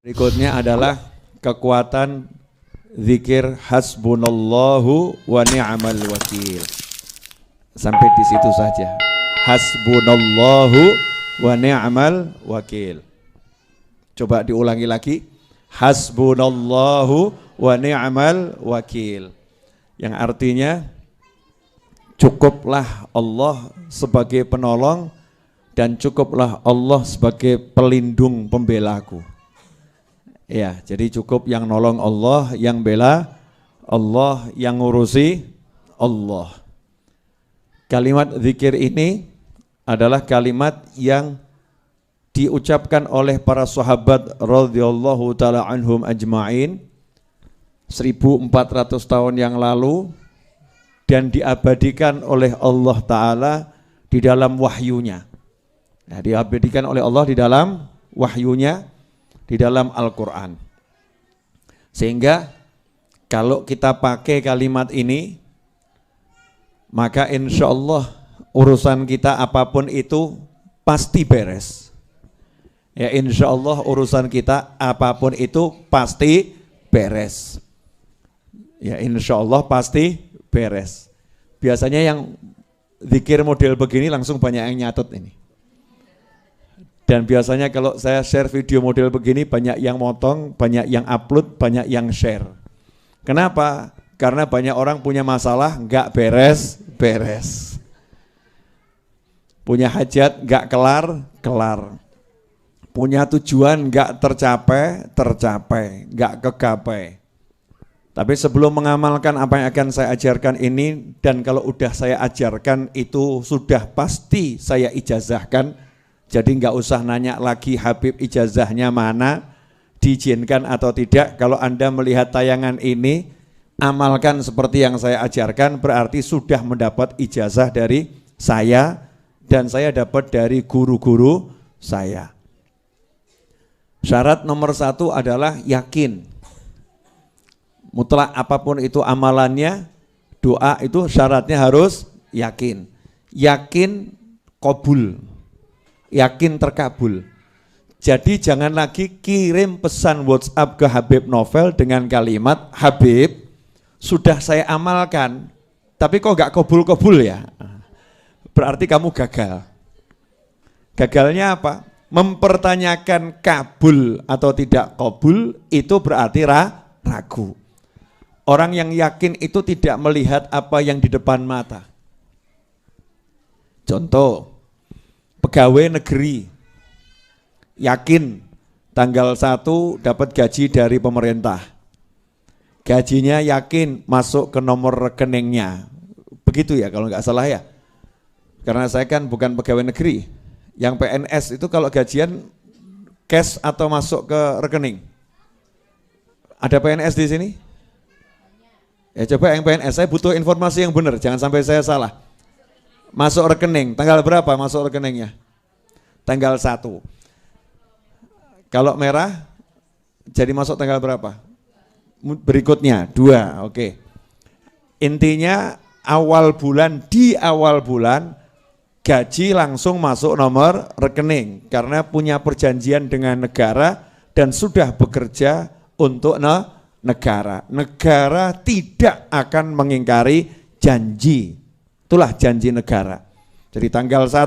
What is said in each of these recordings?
Berikutnya adalah kekuatan zikir hasbunallahu wa ni'mal wakil. Sampai di situ saja. Hasbunallahu wa ni'mal wakil. Coba diulangi lagi. Hasbunallahu wa ni'mal wakil. Yang artinya cukuplah Allah sebagai penolong dan cukuplah Allah sebagai pelindung pembelaku. Ya, jadi cukup yang nolong Allah, yang bela Allah, yang ngurusi Allah. Kalimat zikir ini adalah kalimat yang diucapkan oleh para sahabat radhiyallahu taala anhum ajma'in 1400 tahun yang lalu dan diabadikan oleh Allah taala di dalam wahyunya. Nah, diabadikan oleh Allah di dalam wahyunya, di dalam Al-Quran. Sehingga kalau kita pakai kalimat ini, maka insya Allah urusan kita apapun itu pasti beres. Ya, insya Allah urusan kita apapun itu pasti beres. Ya, insya Allah pasti beres. Biasanya yang zikir model begini langsung banyak yang nyatet ini. Dan biasanya kalau saya share video model begini banyak yang motong, banyak yang upload, banyak yang share. Kenapa? Karena banyak orang punya masalah nggak beres-beres. Punya hajat nggak kelar-kelar. Punya tujuan nggak tercapai, nggak kegapai. Tapi sebelum mengamalkan apa yang akan saya ajarkan ini, dan kalau udah saya ajarkan itu sudah pasti saya ijazahkan. Jadi nggak usah nanya lagi Habib ijazahnya mana, diizinkan atau tidak. Kalau Anda melihat tayangan ini, amalkan seperti yang saya ajarkan, berarti sudah mendapat ijazah dari saya dan saya dapat dari guru-guru saya. Syarat nomor 1 adalah yakin. Mutlak apapun itu amalannya, doa itu syaratnya harus yakin. Yakin qabul. Yakin terkabul. Jadi jangan lagi kirim pesan WhatsApp ke Habib Novel dengan kalimat, Habib sudah saya amalkan tapi kok gak kabul-kabul ya. Berarti kamu gagal. Gagalnya apa? Mempertanyakan kabul atau tidak kabul itu berarti ragu. Orang yang yakin itu tidak melihat apa yang di depan mata. Contoh, pegawai negeri yakin tanggal 1 dapat gaji dari pemerintah. Gajinya yakin masuk ke nomor rekeningnya. Begitu ya kalau nggak salah ya. Karena saya kan bukan pegawai negeri. Yang PNS itu kalau gajian cash atau masuk ke rekening. Ada PNS di sini? Ya coba yang PNS, saya butuh informasi yang benar, jangan sampai saya salah. Masuk rekening, tanggal berapa masuk rekeningnya? Tanggal 1. Kalau merah, jadi masuk tanggal berapa? Berikutnya, 2, oke. Intinya di awal bulan, gaji langsung masuk nomor rekening. Karena punya perjanjian dengan negara dan sudah bekerja untuk negara. Negara tidak akan mengingkari janji. Itulah janji negara. Jadi tanggal 1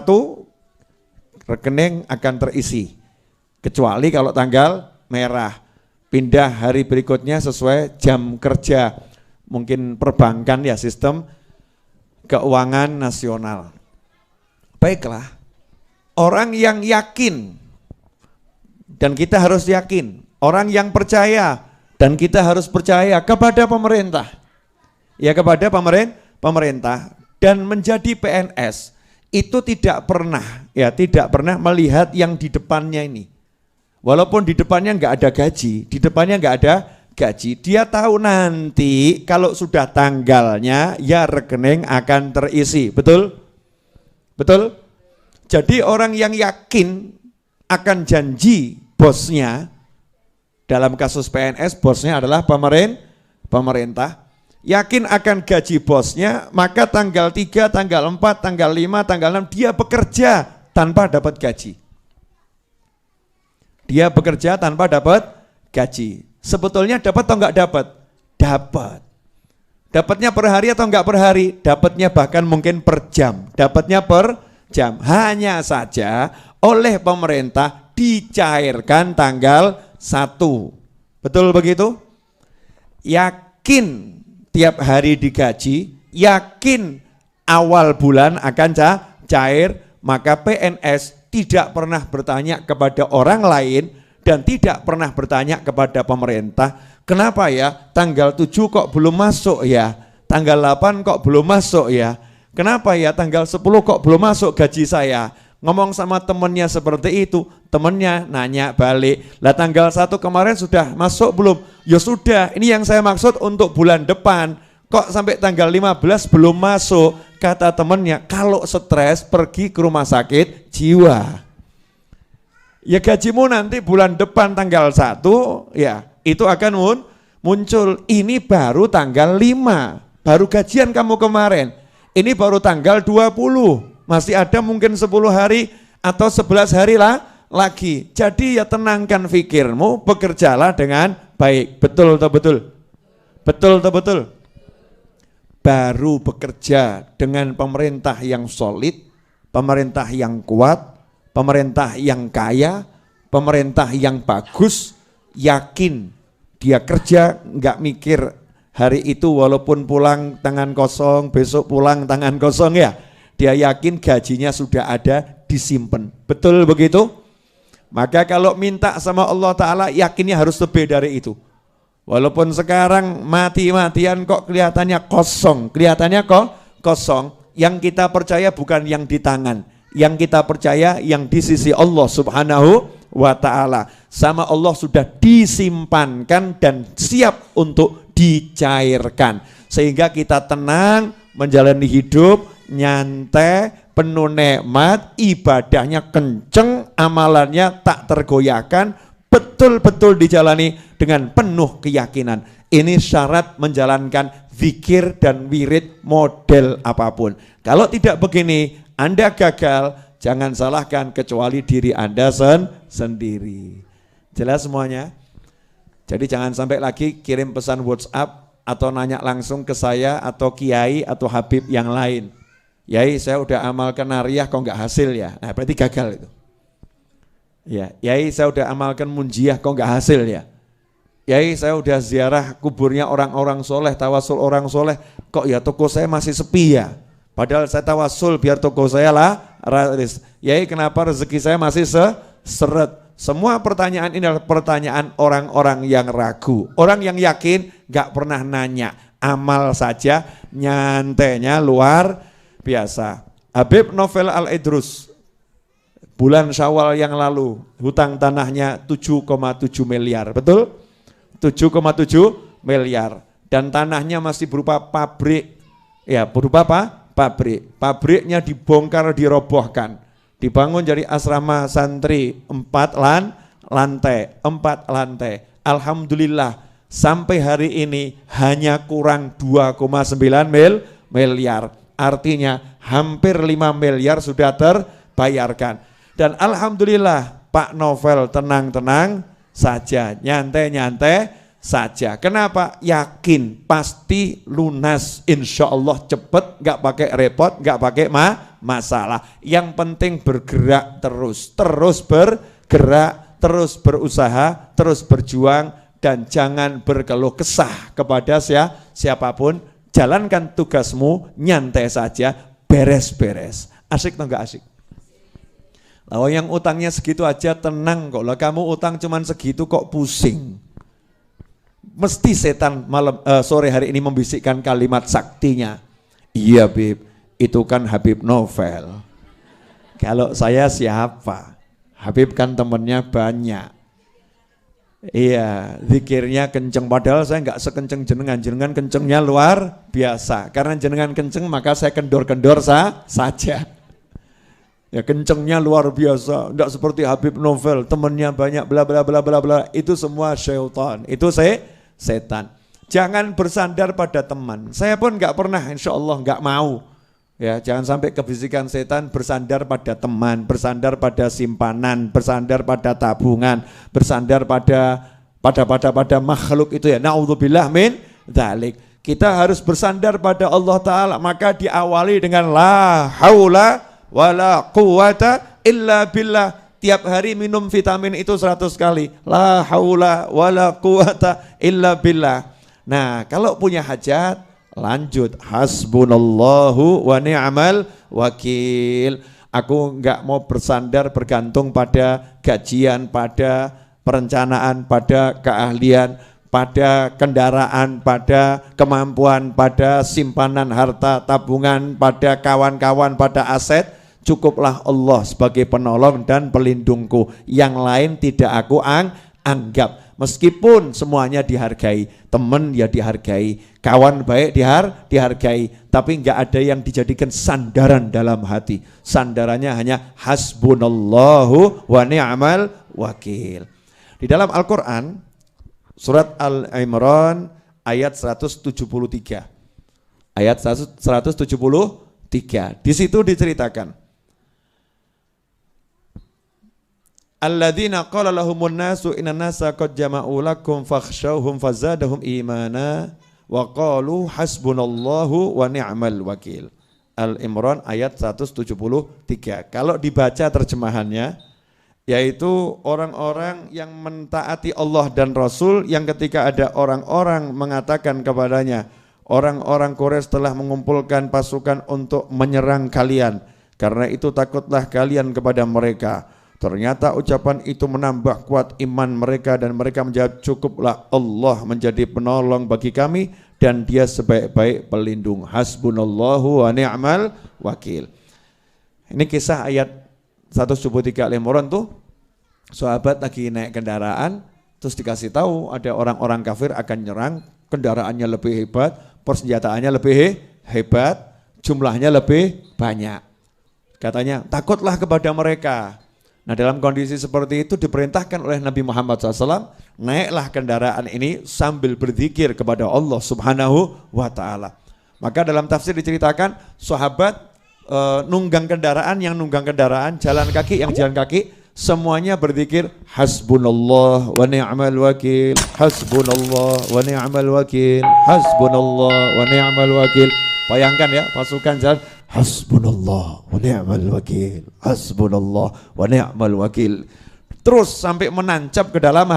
rekening akan terisi. Kecuali kalau tanggal merah. Pindah hari berikutnya sesuai jam kerja. Mungkin perbankan ya, sistem keuangan nasional. Baiklah. Orang yang yakin dan kita harus yakin. Orang yang percaya dan kita harus percaya kepada pemerintah. Ya, kepada pemerintah. Dan menjadi PNS itu tidak pernah melihat yang di depannya ini. Walaupun di depannya nggak ada gaji, dia tahu nanti kalau sudah tanggalnya ya rekening akan terisi, betul? Betul? Jadi orang yang yakin akan janji bosnya, dalam kasus PNS bosnya adalah pemerintah. Yakin akan gaji bosnya, maka tanggal 3, tanggal 4, tanggal 5, tanggal 6 dia bekerja tanpa dapat gaji. Dia bekerja tanpa dapat gaji. Sebetulnya dapat atau enggak dapat? Dapat. Dapatnya per hari atau enggak per hari? Dapatnya bahkan mungkin per jam. Dapatnya per jam. Hanya saja oleh pemerintah dicairkan tanggal 1. Betul begitu? Yakin tiap hari digaji, yakin awal bulan akan cair, maka PNS tidak pernah bertanya kepada orang lain dan tidak pernah bertanya kepada pemerintah, kenapa ya tanggal 7 kok belum masuk ya, tanggal 8 kok belum masuk ya, kenapa ya tanggal 10 kok belum masuk gaji saya. Ngomong sama temennya seperti itu, temennya nanya balik, lah tanggal 1 kemarin sudah masuk belum? Ya sudah, ini yang saya maksud untuk bulan depan, kok sampai tanggal 15 belum masuk? Kata temennya, kalau stres pergi ke rumah sakit jiwa. Ya gajimu nanti bulan depan tanggal 1, ya itu akan muncul. Ini baru tanggal 5, baru gajian kamu kemarin, ini baru tanggal 20. Masih ada mungkin 10 hari atau 11 hari lagi. Jadi ya tenangkan pikirmu, bekerjalah dengan baik. Betul atau betul? Betul atau betul? Baru bekerja dengan pemerintah yang solid, pemerintah yang kuat, pemerintah yang kaya, pemerintah yang bagus, yakin dia kerja nggak mikir hari itu walaupun pulang tangan kosong, besok pulang tangan kosong ya. Dia yakin gajinya sudah ada, disimpan. Betul begitu? Maka kalau minta sama Allah Ta'ala, yakinnya harus lebih dari itu. Walaupun sekarang mati-matian kok kelihatannya kosong. Kelihatannya kok kosong. Yang kita percaya bukan yang di tangan. Yang kita percaya yang di sisi Allah Subhanahu wa Ta'ala. Sama Allah sudah disimpankan dan siap untuk dicairkan. Sehingga kita tenang menjalani hidup, nyantai, penuh nikmat, ibadahnya kenceng, amalannya tak tergoyahkan, betul-betul dijalani dengan penuh keyakinan. Ini syarat menjalankan zikir dan wirid model apapun. Kalau tidak begini, Anda gagal, jangan salahkan kecuali diri Anda sendiri. Jelas semuanya? Jadi jangan sampai lagi kirim pesan WhatsApp atau nanya langsung ke saya atau kiai atau habib yang lain. Yai saya udah amalkan nariyah kok nggak hasil ya, nah berarti gagal itu. Ya, Yai saya udah amalkan munjiah kok nggak hasil ya. Yai saya udah ziarah kuburnya orang-orang soleh, tawasul orang soleh, kok ya toko saya masih sepi ya. Padahal saya tawasul biar toko saya lah raris. Yai kenapa rezeki saya masih seret? Semua pertanyaan ini adalah pertanyaan orang-orang yang ragu. Orang yang yakin nggak pernah nanya, amal saja, nyantainya luar biasa. Habib Novel Al-Idrus bulan Syawal yang lalu hutang tanahnya 7,7 miliar, betul? 7,7 miliar dan tanahnya masih berupa pabrik. Ya, berupa apa? Pabrik. Pabriknya dibongkar, dirobohkan. Dibangun jadi asrama santri 4 lantai. Alhamdulillah sampai hari ini hanya kurang 2,9 miliar. Artinya hampir 5 miliar sudah terbayarkan. Dan alhamdulillah Pak Novel tenang-tenang saja, nyantai-nyantai saja. Kenapa? Yakin pasti lunas, insya Allah cepet, gak pakai repot, gak pakai masalah. Yang penting bergerak terus bergerak, terus berusaha, terus berjuang, dan jangan berkeluh kesah kepada siapapun. Jalankan tugasmu, nyantai saja, beres-beres. Asik atau enggak asik? Kalau yang utangnya segitu aja tenang kok. Lah kamu utang cuman segitu kok pusing. Mesti setan sore hari ini membisikkan kalimat saktinya. Iya Bib, itu kan Habib Novel. Kalau saya siapa? Habib kan temennya banyak. Iya, zikirnya kenceng, padahal saya enggak sekenceng jenengan kencengnya luar biasa. Karena jenengan kenceng maka saya kendor-kendor saja. Ya kencengnya luar biasa, enggak seperti Habib Novel, temennya banyak bla bla bla bla bla. Itu semua syaitan, itu setan. Jangan bersandar pada teman. Saya pun enggak pernah, insya Allah enggak mau. Ya, jangan sampai kebisikan setan bersandar pada teman, bersandar pada simpanan, bersandar pada tabungan, bersandar pada pada makhluk itu ya. Naudzubillah min dzalik. Kita harus bersandar pada Allah Ta'ala, maka diawali dengan la haula wala quwata illa billah. Tiap hari minum vitamin itu 100 kali. La haula wala quwata illa billah. Nah, kalau punya hajat, lanjut. Hasbunallahu wa ni'mal wakil. Aku enggak mau bersandar bergantung pada gajian, pada perencanaan, pada keahlian, pada kendaraan, pada kemampuan, pada simpanan harta, tabungan, pada kawan-kawan, pada aset. Cukuplah Allah sebagai penolong dan pelindungku. Yang lain tidak aku anggap. Meskipun semuanya dihargai, teman ya dihargai, kawan baik dihargai, tapi enggak ada yang dijadikan sandaran dalam hati. Sandarannya hanya hasbunallahu wa ni'mal wakil. Di dalam Al-Quran, surat Al-Imran ayat 173. Ayat 173. Di situ diceritakan. Alladzina qala lahumun nasu innan nasa qad jama'u lakum fakhshawhum fazadahum imana wa qalu hasbunallahu wa ni'mal wakil. Al-Imran ayat 173. Kalau dibaca terjemahannya, yaitu orang-orang yang mentaati Allah dan Rasul, yang ketika ada orang-orang mengatakan kepadanya, orang-orang Quraisy telah mengumpulkan pasukan untuk menyerang kalian, karena itu takutlah kalian kepada mereka. Ternyata ucapan itu menambah kuat iman mereka dan mereka menjawab, cukuplah Allah menjadi penolong bagi kami dan dia sebaik-baik pelindung. Hasbunallahu wa ni'mal wakil. Ini kisah ayat 173 Al-Imran tuh, sahabat lagi naik kendaraan, terus dikasih tahu ada orang-orang kafir akan nyerang, kendaraannya lebih hebat, persenjataannya lebih hebat, jumlahnya lebih banyak. Katanya, takutlah kepada mereka. Nah, dalam kondisi seperti itu diperintahkan oleh Nabi Muhammad SAW, naiklah kendaraan ini sambil berzikir kepada Allah Subhanahu wa Ta'ala. Maka dalam tafsir diceritakan, sahabat nunggang kendaraan, yang nunggang kendaraan, jalan kaki, yang jalan kaki, semuanya berzikir hasbunallah wa ni'mal wakil, hasbunallah wa ni'mal wakil, hasbunallah wa ni'mal wakil. Bayangkan ya, pasukan jalan hasbunallah wa ni'mal wakil, hasbunallah wa ni'mal wakil. Terus sampai menancap ke dalam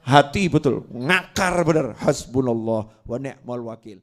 hati, betul, ngakar benar, hasbunallah wa ni'mal wakil.